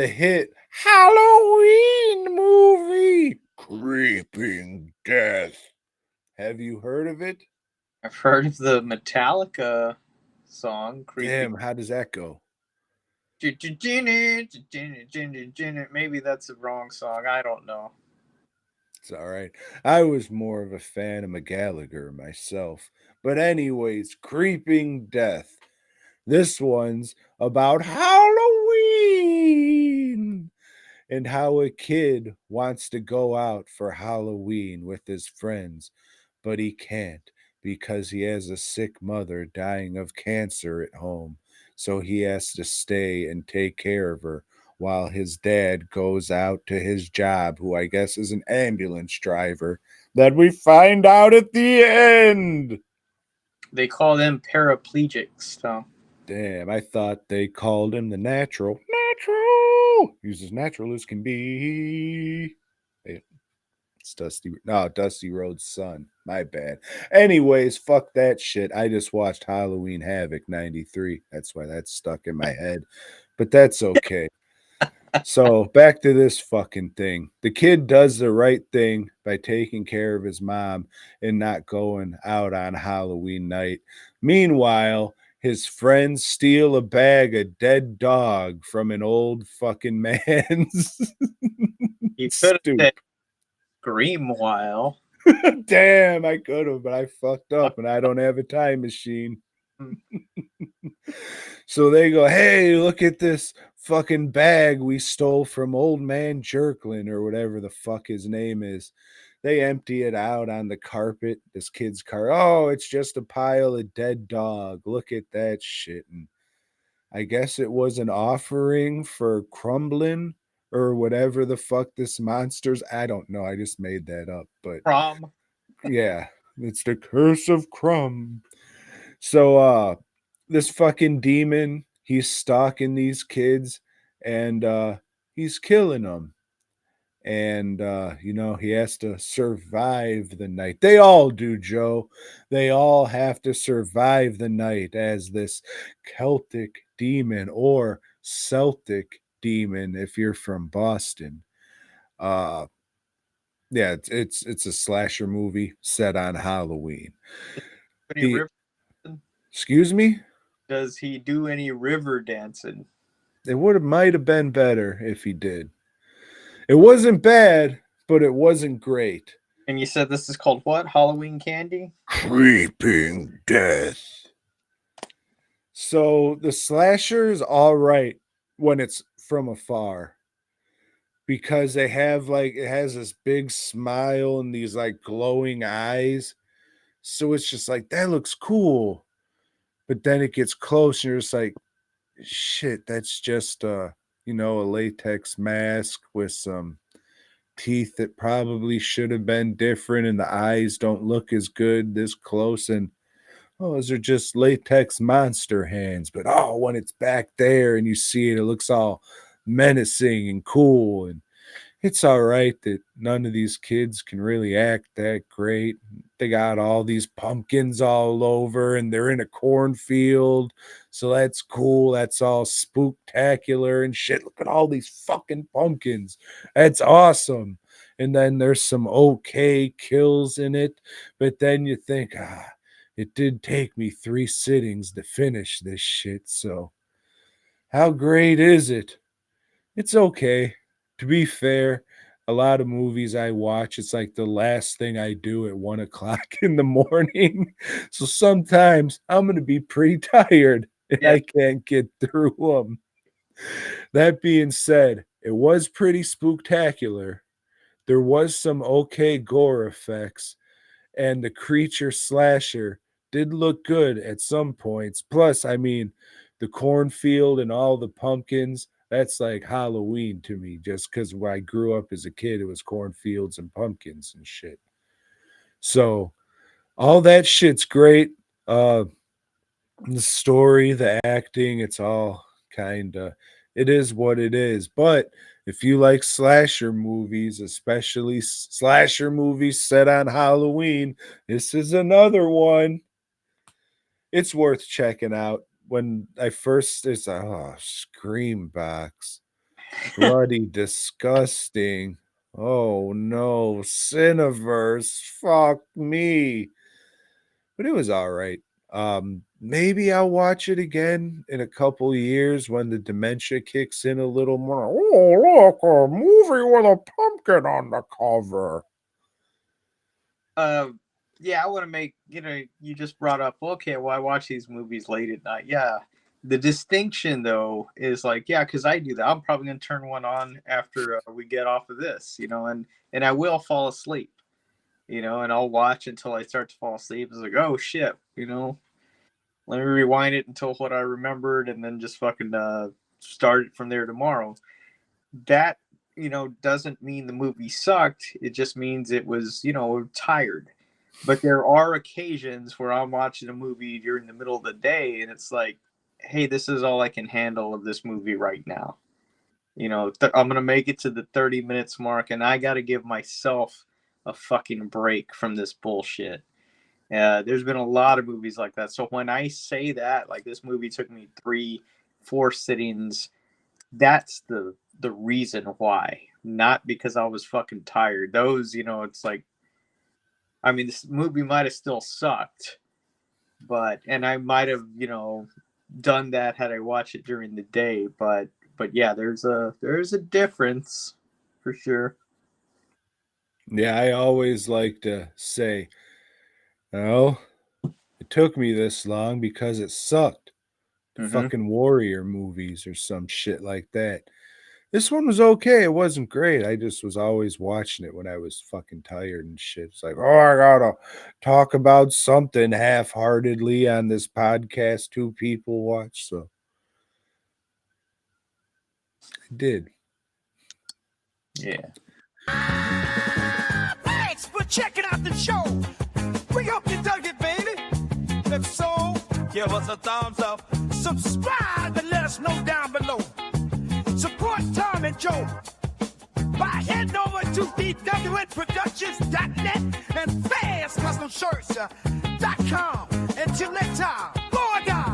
the hit Halloween movie, Creeping Death. Have you heard of it? I've heard of the Metallica song, Creepy. Damn, how does that go? Maybe that's the wrong song. I don't know. It's all right. I was more of a fan of McGallagher myself. But, anyways, Creeping Death. This one's about Halloween and how a kid wants to go out for Halloween with his friends, but he can't because he has a sick mother dying of cancer at home. So he has to stay and take care of her while his dad goes out to his job, who I guess is an ambulance driver, that we find out at the end. They call them paraplegics, so. Damn, I thought they called him the natural. Natural! He's as natural as can be. Hey, it's Dusty. No, Dusty Rhodes' son. My bad. Anyways, fuck that shit. I just watched Halloween Havoc 93. That's why that's stuck in my head. But that's okay. So back to this fucking thing. The kid does the right thing by taking care of his mom and not going out on Halloween night. Meanwhile, his friends steal a bag of dead dog from an old fucking man's You could have stoop. said Scream while. Damn, I could have, but I fucked up and I don't have a time machine. So they go, hey, look at this fucking bag we stole from old man Jerklin or whatever the fuck his name is. They empty it out on the carpet, this kid's car. Oh, it's just a pile of dead dog. Look at that shit. And I guess it was an offering for Crumbling or whatever the fuck this monster's. I don't know. I just made that up. But Prom. yeah, it's the curse of Crumb. So this fucking demon, he's stalking these kids and he's killing them. And he has to survive the night. They all do, Joe. They all have to survive the night as this Celtic demon or Celtic demon if you're from Boston. Uh yeah, it's a slasher movie set on Halloween. Any The river? Excuse me? Does he do any river dancing? It would have might have been better if he did. It wasn't bad, but it wasn't great. And you said this is called what? Halloween Candy? Creeping Death. So the slasher is all right when it's from afar because they have like it has this big smile and these like glowing eyes. So it's just like that looks cool. But then it gets close and you're just like, shit, that's just a latex mask with some teeth that probably should have been different and the eyes don't look as good this close and those are just latex monster hands. But when it's back there and you see it, it looks all menacing and cool. And it's all right that none of these kids can really act that great. They got all these pumpkins all over and they're in a cornfield. So that's cool. That's all spooktacular and shit. Look at all these fucking pumpkins. That's awesome. And then there's some okay kills in it. But then you think, it did take me 3 sittings to finish this shit. So how great is it? It's okay. To be fair, a lot of movies I watch, it's like the last thing I do at 1 o'clock in the morning. So sometimes I'm going to be pretty tired and Yeah. I can't get through them. That being said, it was pretty spooktacular. There was some okay gore effects, and the creature slasher did look good at some points. Plus, I mean, the cornfield and all the pumpkins, that's like Halloween to me, just because when I grew up as a kid, it was cornfields and pumpkins and shit. So, all that shit's great. The story, the acting, it's all kind of, it is what it is. But if you like slasher movies, especially slasher movies set on Halloween, this is another one. It's worth checking out. When I first, it's Scream Box. Bloody disgusting. Oh no, Cineverse. Fuck me. But it was all right. Maybe I'll watch it again in a couple years when the dementia kicks in a little more. Oh, look, a movie with a pumpkin on the cover. Yeah, I want to make, you just brought up, okay, well, I watch these movies late at night. Yeah. The distinction, though, is like, yeah, because I do that. I'm probably going to turn one on after we get off of this, and I will fall asleep, and I'll watch until I start to fall asleep. It's like, oh, shit, let me rewind it until what I remembered and then just fucking start it from there tomorrow. That, doesn't mean the movie sucked. It just means it was, tired. But there are occasions where I'm watching a movie during the middle of the day and it's like, hey, this is all I can handle of this movie right now. I'm going to make it to the 30 minutes mark and I got to give myself a fucking break from this bullshit. There's been a lot of movies like that. So when I say that, like this movie took me 3-4 sittings, that's the reason why. Not because I was fucking tired. Those, it's like, I mean, this movie might have still sucked, and I might have, done that had I watched it during the day, but yeah, there's a difference for sure. Yeah, I always like to say, it took me this long because it sucked. Fucking Warrior movies or some shit like that. This one was okay. It wasn't great. I just was always watching it when I was fucking tired and shit. It's like, oh, I gotta talk about something half-heartedly on this podcast 2 people watch. So I did. Yeah. Thanks for checking out the show. We hope you dug it, baby. If so, give us a thumbs up. Subscribe and let us know down below. Support Tom and Joe by heading over to DWNProductions.net and FastCustomShirts.com. Until next time, Lord God.